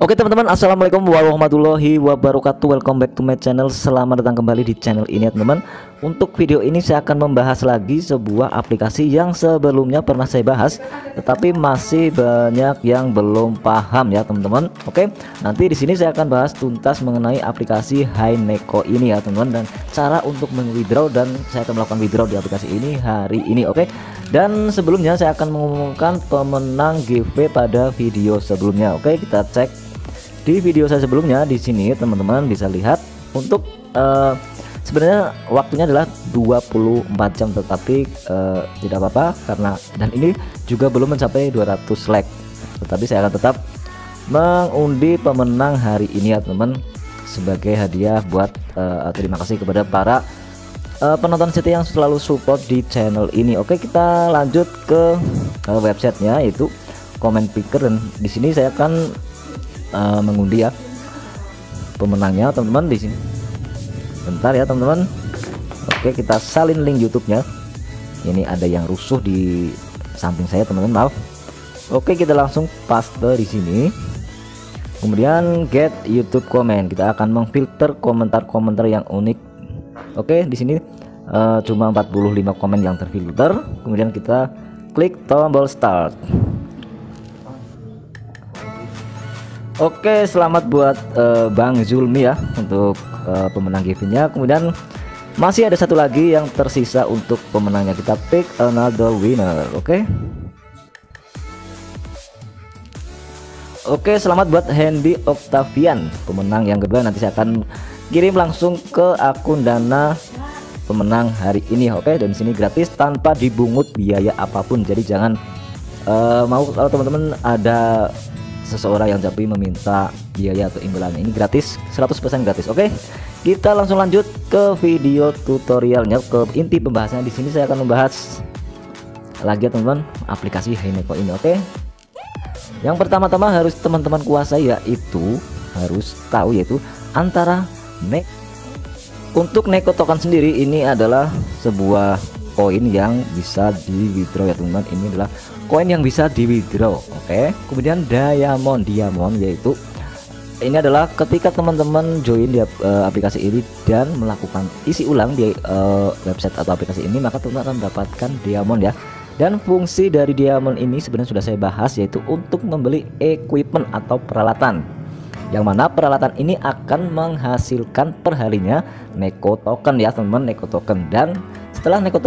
Oke teman-teman, assalamualaikum warahmatullahi wabarakatuh. Welcome back to my channel. Selamat datang kembali di channel ini ya teman-teman. Untuk video ini saya akan membahas lagi sebuah aplikasi yang sebelumnya pernah saya bahas, tetapi masih banyak yang belum paham ya teman-teman. Oke, nanti di sini saya akan bahas tuntas mengenai aplikasi HiNeko ini ya teman-teman, dan cara untuk meng-withdraw, dan saya akan melakukan withdraw di aplikasi ini hari ini. Oke, dan sebelumnya saya akan mengumumkan pemenang giveaway pada video sebelumnya. Oke, kita cek di video saya sebelumnya. Di sini teman-teman bisa lihat untuk sebenarnya waktunya adalah 24 jam, tetapi tidak apa-apa karena, dan ini juga belum mencapai 200 like, tetapi saya akan tetap mengundi pemenang hari ini ya teman, sebagai hadiah buat terima kasih kepada para penonton setia yang selalu support di channel ini. Oke, kita lanjut ke websitenya, yaitu Comment Picker, dan di sini saya akan mengundi ya pemenangnya teman-teman di sini. Bentar ya teman-teman. Oke, kita salin link YouTube-nya. Ini ada yang rusuh di samping saya teman-teman, maaf. Oke, kita langsung paste di sini. Kemudian get YouTube comment. Kita akan memfilter komentar-komentar yang unik. Oke, di sini cuma 45 komen yang terfilter. Kemudian kita klik tombol start. Oke, selamat buat Bang Zulmi ya untuk pemenang giveaway-nya. Kemudian masih ada satu lagi yang tersisa untuk pemenangnya. Kita pick another winner. Oke, selamat buat Hendy Octavian, pemenang yang kedua. Nanti saya akan kirim langsung ke akun Dana pemenang hari ini. Oke, dan sini gratis tanpa dibungut biaya apapun. Jadi jangan mau kalau teman-teman ada seseorang yang tapi meminta biaya atau imbalan, ini gratis, 100% gratis. Oke, kita langsung lanjut ke video tutorialnya, ke inti pembahasannya. Di sini saya akan membahas lagi ya teman-teman aplikasi HiNeko ini. Oke, yang pertama-tama harus teman-teman kuasai, yaitu harus tahu, yaitu antara untuk Neko token sendiri. Ini adalah sebuah koin yang bisa di withdraw ya teman-teman. Ini adalah koin yang bisa di withdraw. Oke, kemudian diamond, yaitu ini adalah ketika teman-teman join di aplikasi ini dan melakukan isi ulang di website atau aplikasi ini, maka teman-teman akan mendapatkan diamond ya. Dan fungsi dari diamond ini sebenarnya sudah saya bahas, yaitu untuk membeli equipment atau peralatan, yang mana peralatan ini akan menghasilkan perharinya Neko token ya teman-teman, Neko token. Dan setelah Neko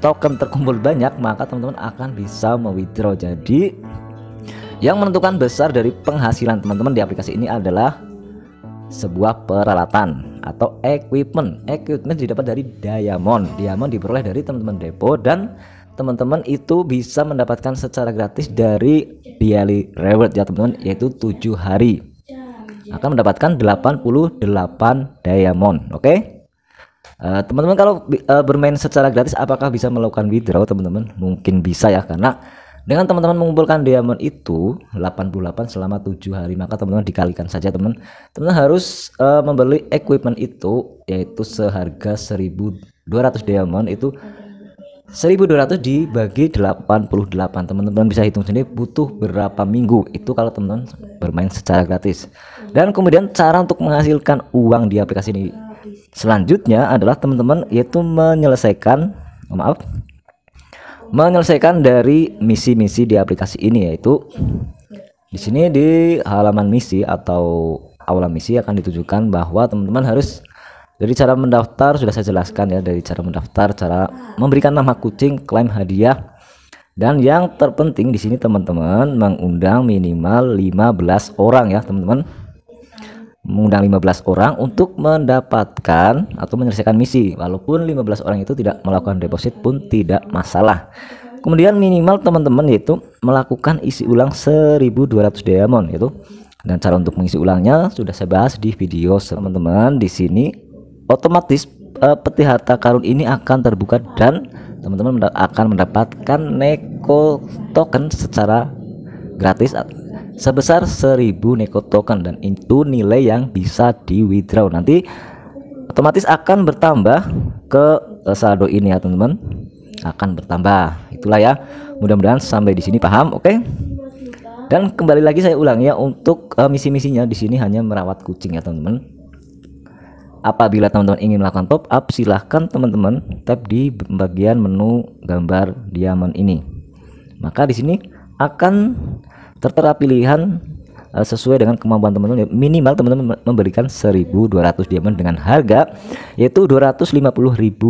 token terkumpul banyak, maka teman-teman akan bisa me-withdraw. Jadi yang menentukan besar dari penghasilan teman-teman di aplikasi ini adalah sebuah peralatan atau equipment. Equipment didapat dari diamond. Diamond diperoleh dari teman-teman depo, dan teman-teman itu bisa mendapatkan secara gratis dari daily reward ya teman-teman, yaitu 7 hari akan mendapatkan 88 diamond. Oke, teman-teman kalau bermain secara gratis, apakah bisa melakukan withdraw teman-teman? Mungkin bisa ya, karena dengan teman-teman mengumpulkan diamond itu 88 selama 7 hari, maka teman-teman dikalikan saja teman-teman harus membeli equipment itu, yaitu seharga 1200 diamond. Itu 1200 dibagi 88, teman-teman bisa hitung sendiri butuh berapa minggu itu kalau teman-teman bermain secara gratis. Dan kemudian cara untuk menghasilkan uang di aplikasi ini selanjutnya adalah teman-teman yaitu menyelesaikan dari misi-misi di aplikasi ini, yaitu di sini di halaman misi atau aula misi akan ditujukan bahwa teman-teman harus, dari cara mendaftar sudah saya jelaskan ya, dari cara mendaftar, cara memberikan nama kucing, klaim hadiah, dan yang terpenting di sini teman-teman mengundang minimal 15 orang ya teman-teman. Mengundang 15 orang untuk mendapatkan atau menyelesaikan misi. Walaupun 15 orang itu tidak melakukan deposit pun tidak masalah. Kemudian minimal teman-teman yaitu melakukan isi ulang 1200 diamond itu. Dan cara untuk mengisi ulangnya sudah saya bahas di video teman-teman. Di sini otomatis peti harta karun ini akan terbuka, dan teman-teman akan mendapatkan Neko token secara gratis sebesar 1000 Neko token, dan itu nilai yang bisa di withdraw. Nanti otomatis akan bertambah ke saldo ini ya teman-teman, akan bertambah. Itulah ya, mudah-mudahan sampai di sini paham. Oke, Dan kembali lagi saya ulangi ya, untuk misi-misinya di sini hanya merawat kucing ya teman-teman. Apabila teman-teman ingin melakukan top up, silahkan teman-teman tap di bagian menu gambar diamond ini. Maka di sini akan tertera pilihan sesuai dengan kemampuan teman-teman. Minimal teman-teman memberikan 1.200 diamond dengan harga yaitu Rp250.000.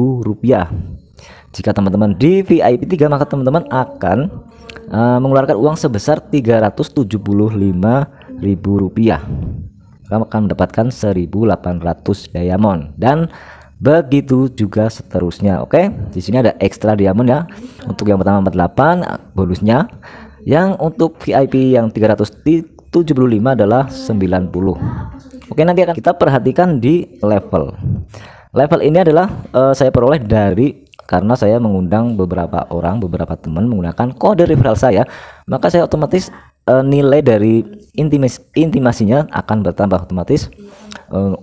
Jika teman-teman di VIP 3, maka teman-teman akan mengeluarkan uang sebesar Rp375.000. Kamu akan mendapatkan 1.800 diamond dan begitu juga seterusnya. Oke, di sini ada ekstra diamond ya. Untuk yang pertama 48 bonusnya. Yang untuk VIP yang 375 adalah 90. Oke, nanti akan kita perhatikan di level. Level ini adalah saya peroleh karena saya mengundang beberapa beberapa teman menggunakan kode referral saya, maka saya otomatis nilai dari intimasinya akan bertambah otomatis.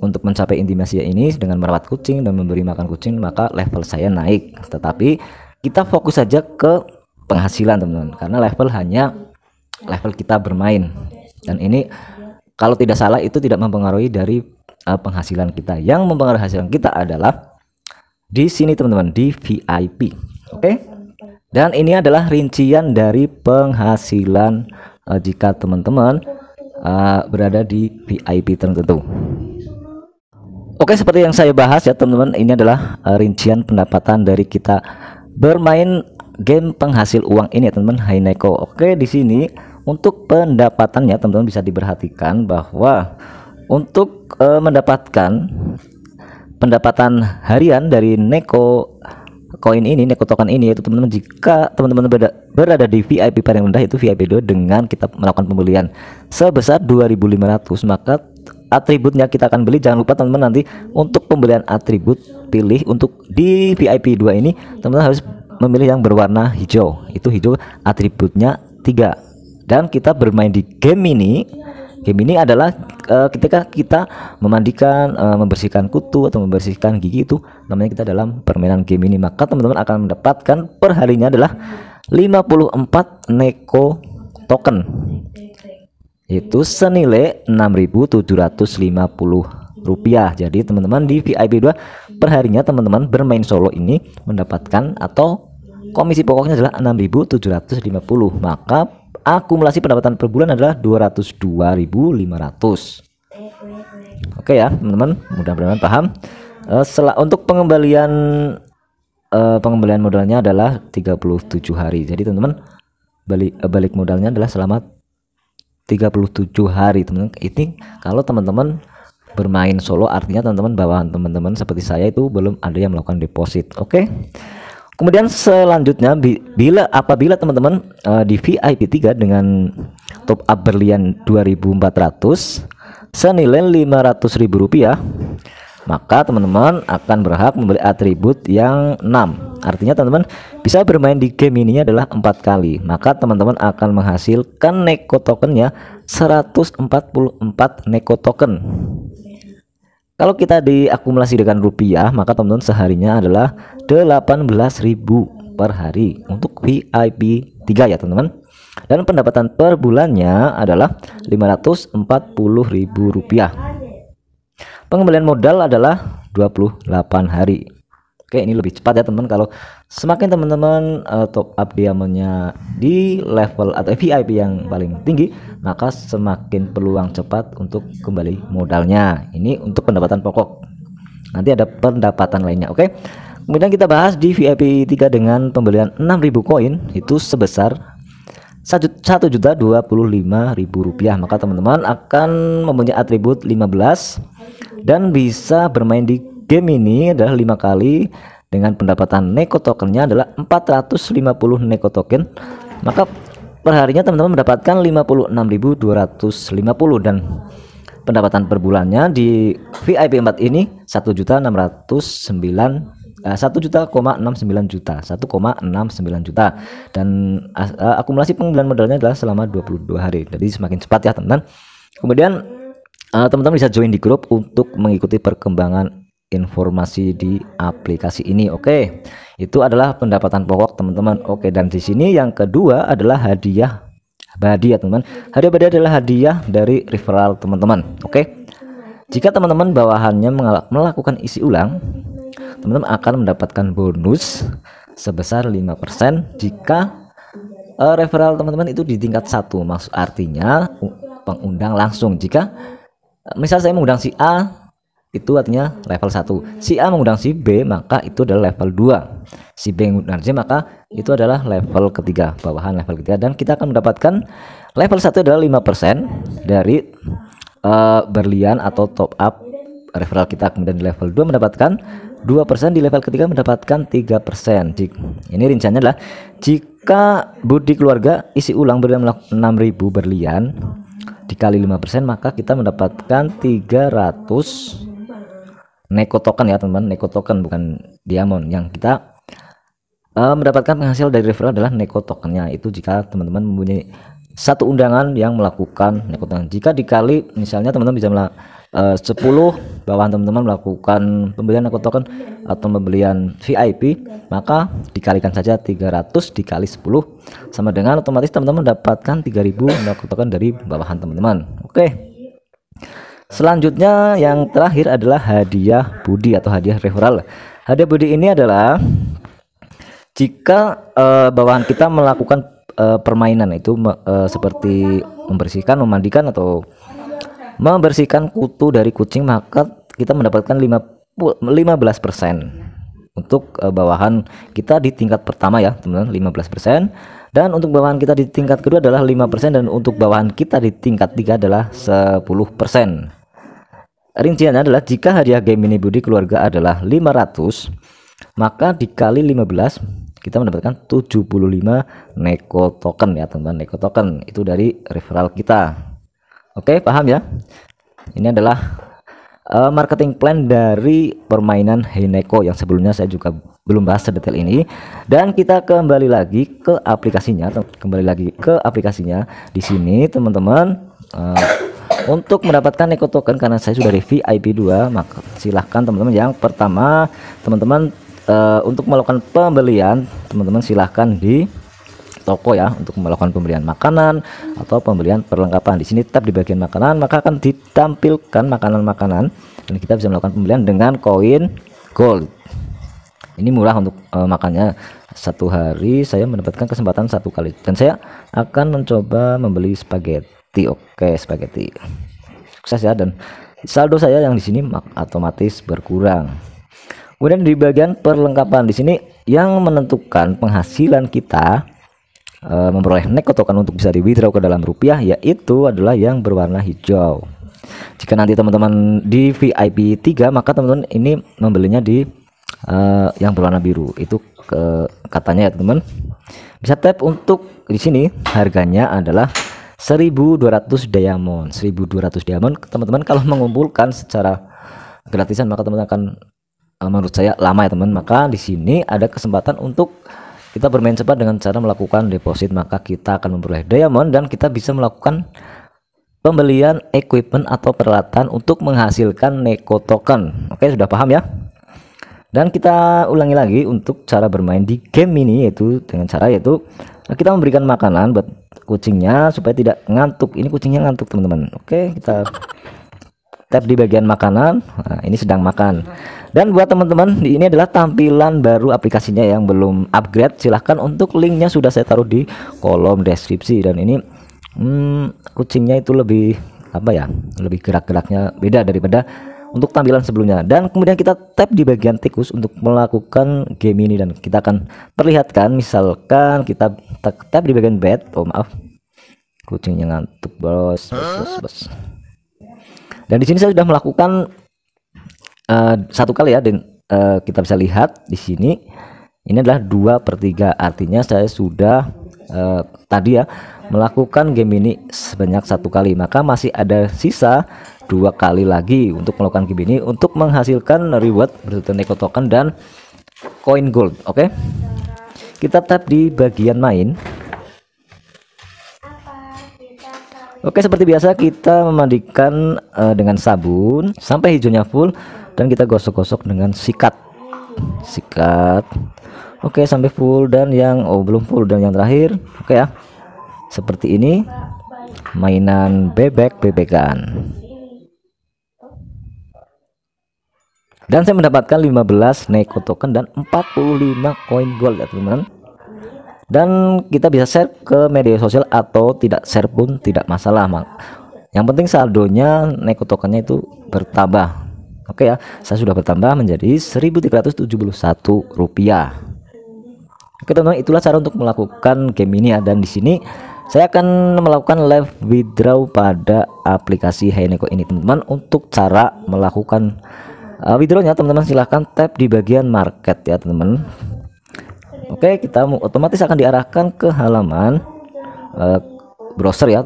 Untuk mencapai intimasi ini dengan merawat kucing dan memberi makan kucing, maka level saya naik. Tetapi kita fokus saja ke penghasilan teman-teman, karena level hanya level kita bermain, dan ini kalau tidak salah itu tidak mempengaruhi dari penghasilan kita. Yang mempengaruhi penghasilan kita adalah di sini teman-teman, di VIP. Oke, dan ini adalah rincian dari penghasilan jika teman-teman berada di VIP tertentu. Oke, seperti yang saya bahas ya teman-teman, ini adalah rincian pendapatan dari kita bermain game penghasil uang ini ya teman-teman, Haineko. Oke, di sini untuk pendapatannya teman-teman bisa diperhatikan bahwa untuk mendapatkan pendapatan harian dari Neko koin ini, Neko token ini, yaitu teman-teman, jika teman-teman berada di VIP paling rendah yaitu VIP 2 dengan kita melakukan pembelian sebesar 2.500, maka atributnya kita akan beli. Jangan lupa teman-teman, nanti untuk pembelian atribut pilih untuk di VIP 2 ini teman-teman harus memilih yang berwarna hijau. Itu hijau atributnya 3. Dan kita bermain di game ini adalah ketika kita memandikan, membersihkan kutu atau membersihkan gigi, itu namanya kita dalam permainan game ini. Maka teman-teman akan mendapatkan perharinya adalah 54 Neko token, itu senilai Rp6.750. Jadi teman-teman di VIP 2 perharinya teman-teman bermain solo ini mendapatkan atau komisi pokoknya adalah 6.750. Maka akumulasi pendapatan per bulan adalah 202.500. Oke ya teman-teman, mudah-mudahan paham. Untuk pengembalian modalnya adalah 37 hari. Jadi teman-teman balik modalnya adalah selama 37 hari teman-teman. Ini kalau teman-teman bermain solo, artinya teman-teman bawahan teman-teman seperti saya itu belum ada yang melakukan deposit. Oke. Kemudian selanjutnya apabila teman-teman di VIP 3 dengan top up berlian 2.400 senilai Rp500.000, maka teman-teman akan berhak membeli atribut yang 6. Artinya teman-teman bisa bermain di game ini adalah 4 kali. Maka teman-teman akan menghasilkan Neko tokennya 144 Neko token. Kalau kita diakumulasi dengan rupiah, maka teman-teman seharinya adalah 18.000 per hari untuk VIP 3 ya teman-teman. Dan pendapatan per bulannya adalah Rp540.000. Pengembalian modal adalah 28 hari. Oke, ini lebih cepat ya teman-teman. Kalau semakin teman-teman top up diamondnya di level atau VIP yang paling tinggi, maka semakin peluang cepat untuk kembali modalnya. Ini untuk pendapatan pokok. Nanti ada pendapatan lainnya. Oke. Kemudian kita bahas di VIP 3 dengan pembelian 6.000 koin itu sebesar Rp1.025.000. Maka teman-teman akan mempunyai atribut 15 dan bisa bermain di game ini adalah 5 kali dengan pendapatan Neko tokennya adalah 450 Neko token. Maka perharinya teman-teman mendapatkan 56.250 dan pendapatan per bulannya di VIP 4 ini 1,69 juta dan akumulasi pengembalian modalnya adalah selama 22 hari. Jadi semakin cepat ya teman-teman. Kemudian teman-teman bisa join di grup untuk mengikuti perkembangan informasi di aplikasi ini. Oke, itu adalah pendapatan pokok teman-teman. Oke, dan di sini yang kedua adalah hadiah badi ya teman-teman. Hadiah badi adalah hadiah dari referral teman-teman. Oke. Jika teman-teman bawahannya melakukan isi ulang, teman-teman akan mendapatkan bonus sebesar 5% jika referral teman-teman itu di tingkat 1. Maksud artinya pengundang langsung. Jika misal saya mengundang si A, itu artinya level 1. Si A mengundang si B, maka itu adalah level 2. Si B mengundang C, maka itu adalah level ketiga, bawahan level ketiga. Dan kita akan mendapatkan level 1 adalah 5% dari berlian atau top up referral kita. Kemudian di level 2 mendapatkan 2%, di level ketiga mendapatkan 3%. Ini rinciannya adalah jika budi keluarga isi ulang berlian 6.000 berlian dikali 5%, maka kita mendapatkan 300 neko token ya teman-teman. Neko token bukan diamond. Yang kita mendapatkan penghasil dari referral adalah neko tokennya. Itu jika teman-teman mempunyai satu undangan yang melakukan neko token. Jika dikali misalnya teman-teman bisa 10 bawahan teman-teman melakukan pembelian neko token atau pembelian VIP, maka dikalikan saja 300 dikali 10 sama dengan otomatis teman-teman mendapatkan 3000 neko token dari bawahan teman-teman. Oke. Selanjutnya yang terakhir adalah hadiah budi atau hadiah referral. Hadiah budi ini adalah jika bawahan kita melakukan permainan itu seperti membersihkan, memandikan atau membersihkan kutu dari kucing, maka kita mendapatkan 15% untuk bawahan kita di tingkat pertama ya teman-teman, 15%. Dan untuk bawahan kita di tingkat kedua adalah 5%, dan untuk bawahan kita di tingkat 3 adalah 10%. Rinciannya adalah jika hadiah game mini budi keluarga adalah 500, maka dikali 15 kita mendapatkan 75 neko token ya teman-teman. Neko token itu dari referral kita. Oke, paham ya? Ini adalah marketing plan dari permainan Heineko yang sebelumnya saya juga belum bahas sedetail ini. Dan kita kembali lagi ke aplikasinya. Di sini teman-teman, untuk mendapatkan neko token, karena saya sudah di VIP 2, maka silahkan teman-teman yang pertama teman-teman untuk melakukan pembelian, teman-teman silahkan di toko ya untuk melakukan pembelian makanan atau pembelian perlengkapan. Di sini tap di bagian makanan, maka akan ditampilkan makanan-makanan dan kita bisa melakukan pembelian dengan koin gold. Ini murah untuk makannya. Satu hari saya mendapatkan kesempatan 1 kali, dan saya akan mencoba membeli spaghetti. Oke, spaghetti sukses ya, dan saldo saya yang di sini otomatis berkurang. Kemudian di bagian perlengkapan, di sini yang menentukan penghasilan kita memperoleh neko token untuk bisa di withdraw ke dalam rupiah, yaitu adalah yang berwarna hijau. Jika nanti teman-teman di VIP 3, maka teman-teman ini membelinya di yang berwarna biru. Itu katanya ya teman-teman. Bisa tap untuk di sini, harganya adalah 1200 diamond. 1200 diamond teman-teman kalau mengumpulkan secara gratisan, maka teman-teman akan menurut saya lama ya teman. Maka di sini ada kesempatan untuk kita bermain cepat dengan cara melakukan deposit, maka kita akan memperoleh diamond dan kita bisa melakukan pembelian equipment atau peralatan untuk menghasilkan neko token. Oke, sudah paham ya? Dan kita ulangi lagi untuk cara bermain di game ini, yaitu dengan cara kita memberikan makanan buat kucingnya supaya tidak ngantuk. Ini kucingnya ngantuk teman-teman. Oke, kita tap di bagian makanan. Nah, ini sedang makan. Dan buat teman-teman, ini adalah tampilan baru aplikasinya yang belum upgrade. Silahkan untuk linknya sudah saya taruh di kolom deskripsi. Dan ini kucingnya itu lebih lebih gerak-geraknya beda daripada untuk tampilan sebelumnya. Dan kemudian kita tap di bagian tikus untuk melakukan game ini, dan kita akan perlihatkan. Misalkan kita tap di bagian bed. Oh maaf, kucingnya ngantuk bos. Dan di sini saya sudah melakukan 1 kali ya, dan kita bisa lihat di sini ini adalah 2/3, artinya saya sudah tadi ya melakukan game ini sebanyak 1 kali, maka masih ada sisa 2 kali lagi untuk melakukan game ini untuk menghasilkan reward berupa neko token dan koin gold. Oke, kita tap di bagian main. Oke, seperti biasa kita memandikan dengan sabun sampai hijaunya full, dan kita gosok-gosok dengan sikat. Oke, sampai full, dan yang belum full, dan yang terakhir. Oke ya, seperti ini, mainan bebek-bebekan. Dan saya mendapatkan 15 Neko token dan 45 koin gold ya teman-teman. Dan kita bisa share ke media sosial atau tidak share pun tidak masalah, yang penting saldonya Neko tokennya itu bertambah. Oke ya, saya sudah bertambah menjadi 1.371 rupiah. Oke teman-teman, itulah cara untuk melakukan game ini ya. Dan di sini saya akan melakukan live withdraw pada aplikasi HeyNeko ini teman-teman. Untuk cara melakukan withdrawnya teman-teman, silahkan tap di bagian market ya teman-teman. Oke, kita otomatis akan diarahkan ke halaman browser ya,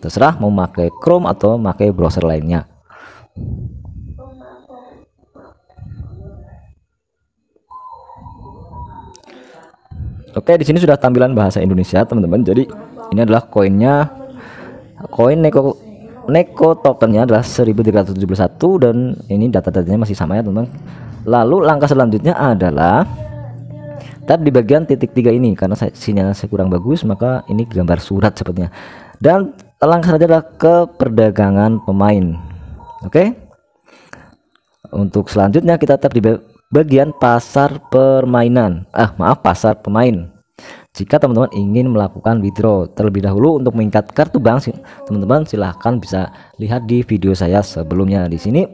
terserah mau pakai Chrome atau pakai browser lainnya. Oke, di sini sudah tampilan bahasa Indonesia teman-teman. Jadi ini adalah koinnya, koin Neko tokennya adalah 1.371 dan ini data-datanya masih sama ya teman-teman. Lalu langkah selanjutnya adalah tap di bagian titik 3 ini, karena sinyalnya saya kurang bagus maka ini gambar surat sepertinya. Dan langkah selanjutnya adalah ke perdagangan pemain. Oke, untuk selanjutnya kita tap di bagian pasar permainan, pasar pemain. Jika teman-teman ingin melakukan withdraw terlebih dahulu untuk mengikat kartu bank, teman-teman silahkan bisa lihat di video saya sebelumnya. Di sini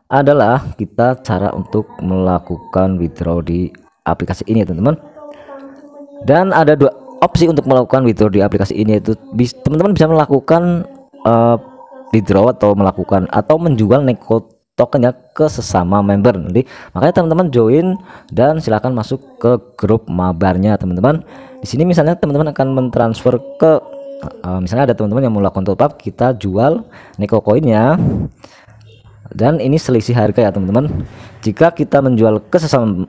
adalah kita cara untuk melakukan withdraw di aplikasi ini teman-teman. Dan ada dua opsi untuk melakukan withdraw di aplikasi ini, yaitu teman-teman bisa melakukan withdraw atau menjual Neko tokennya ke sesama member. Nanti makanya teman-teman join dan silahkan masuk ke grup mabarnya teman-teman. Di sini misalnya teman-teman akan mentransfer ke misalnya ada teman-teman yang melakukan top up, kita jual Neko koinnya dan ini selisih harga ya teman-teman. Jika kita menjual ke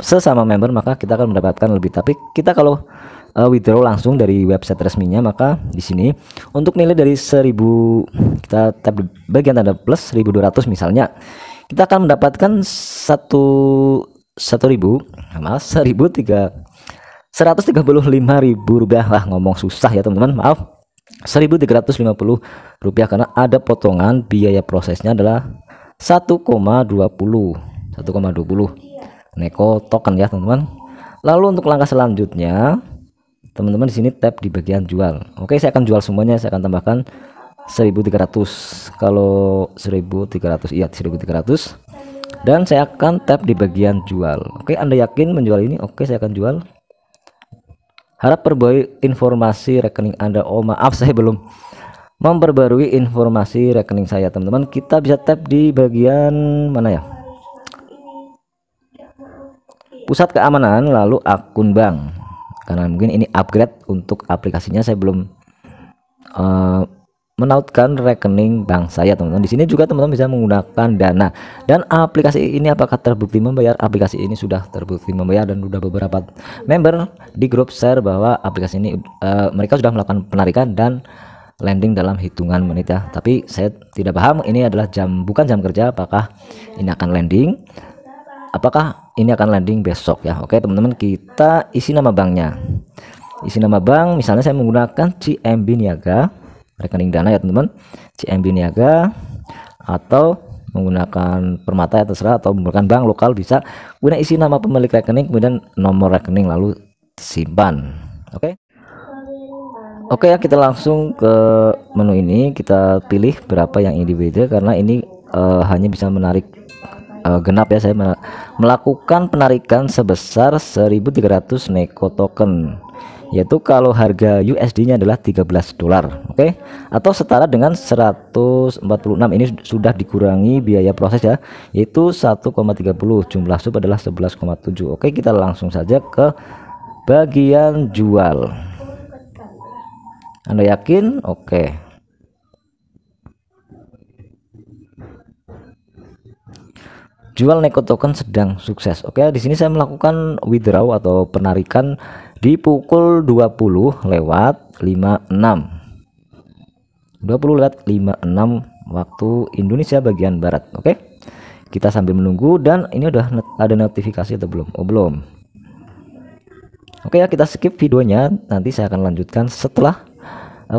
sesama member maka kita akan mendapatkan lebih, tapi kita kalau withdraw langsung dari website resminya maka di sini untuk nilai dari 1000, kita tap di bagian tanda plus 1200 misalnya, kita akan mendapatkan 135.000 rupiah. Wah, ngomong susah ya teman-teman, maaf, 1.350 rupiah karena ada potongan biaya prosesnya adalah 1,20 Neko token ya teman-teman. Lalu untuk langkah selanjutnya teman-teman di sini tap di bagian jual. Oke, saya akan jual semuanya, saya akan tambahkan 1.300. Kalau 1.300, iya 1.300, dan saya akan tap di bagian jual. Oke, Anda yakin menjual ini? Oke, saya akan jual. Harap perbarui informasi rekening Anda. Oh maaf, saya belum memperbarui informasi rekening saya teman-teman. Kita bisa tap di bagian mana ya, pusat keamanan, lalu akun bank, karena mungkin ini upgrade untuk aplikasinya, saya belum menautkan rekening bank saya teman-teman. Di sini juga teman-teman bisa menggunakan Dana. Dan aplikasi ini apakah terbukti membayar? Aplikasi ini sudah terbukti membayar dan sudah beberapa member di grup share bahwa aplikasi ini mereka sudah melakukan penarikan dan landing dalam hitungan menit ya. Tapi saya tidak paham, ini adalah bukan jam kerja, apakah ini akan landing, apakah ini akan landing besok ya. Oke teman-teman, kita isi nama banknya. Isi nama bank, misalnya saya menggunakan CMB Niaga, rekening Dana ya teman-teman, CMB Niaga, atau menggunakan Permata ya terserah, atau menggunakan bank lokal bisa. Kemudian isi nama pemilik rekening, kemudian nomor rekening, lalu simpan. Oke ya, kita langsung ke menu ini, kita pilih berapa yang individu karena ini hanya bisa menarik genap ya. Saya melakukan penarikan sebesar 1.300 Neko token, yaitu kalau harga USD nya adalah $13, oke, atau setara dengan 146. Ini sudah dikurangi biaya proses ya, yaitu 1,30, jumlah sub adalah 11,7. Oke, kita langsung saja ke bagian jual. Anda yakin? Oke. Jual Neko token sedang sukses. Oke, di sini saya melakukan withdraw atau penarikan di pukul 20 lewat 56. 20 lewat 56 waktu Indonesia bagian barat. Oke. Kita sambil menunggu, dan ini udah ada notifikasi atau belum? Oh, belum. Oke ya, kita skip videonya. Nanti saya akan lanjutkan setelah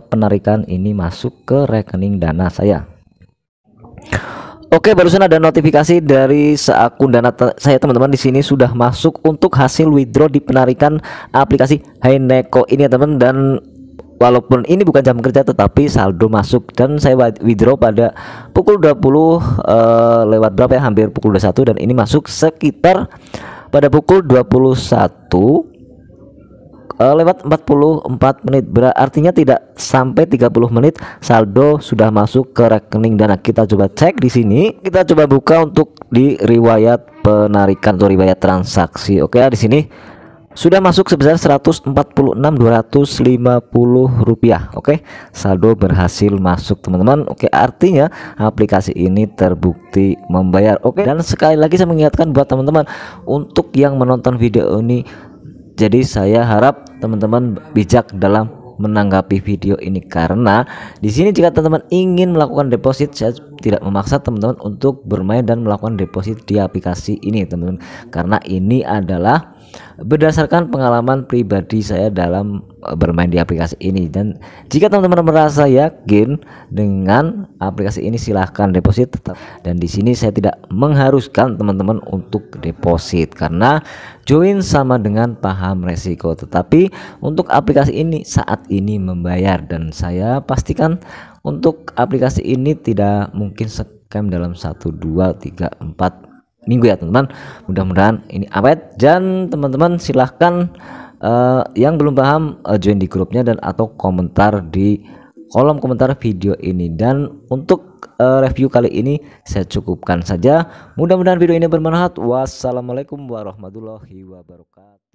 penarikan ini masuk ke rekening Dana saya. Oke, barusan ada notifikasi dari seakun Dana saya teman-teman. Di sini sudah masuk untuk hasil withdraw di penarikan aplikasi Haineko ini ya teman, dan walaupun ini bukan jam kerja tetapi saldo masuk, dan saya withdraw pada pukul 20 lewat berapa ya, hampir pukul 21, dan ini masuk sekitar pada pukul 21 lewat 44 menit, artinya tidak sampai 30 menit saldo sudah masuk ke rekening Dana. Kita coba cek di sini, kita coba buka untuk di riwayat penarikan atau riwayat transaksi. Oke, di sini sudah masuk sebesar 146.250 rupiah. Oke, saldo berhasil masuk teman-teman. Oke, artinya aplikasi ini terbukti membayar. Oke, dan sekali lagi saya mengingatkan buat teman-teman untuk yang menonton video ini, jadi saya harap teman-teman bijak dalam menanggapi video ini, karena di sini jika teman-teman ingin melakukan deposit, saya tidak memaksa teman-teman untuk bermain dan melakukan deposit di aplikasi ini teman-teman, karena ini adalah berdasarkan pengalaman pribadi saya dalam bermain di aplikasi ini. Dan jika teman-teman merasa yakin dengan aplikasi ini, silahkan deposit tetap. Dan di sini saya tidak mengharuskan teman-teman untuk deposit, karena join sama dengan paham resiko. Tetapi untuk aplikasi ini saat ini membayar, dan saya pastikan untuk aplikasi ini tidak mungkin scam dalam 1, 2, 3, 4 minggu ya teman-teman. Mudah-mudahan ini awet, dan teman-teman silahkan yang belum paham join di grupnya dan atau komentar di kolom komentar video ini. Dan untuk review kali ini saya cukupkan saja. Mudah-mudahan video ini bermanfaat. Wassalamualaikum warahmatullahi wabarakatuh.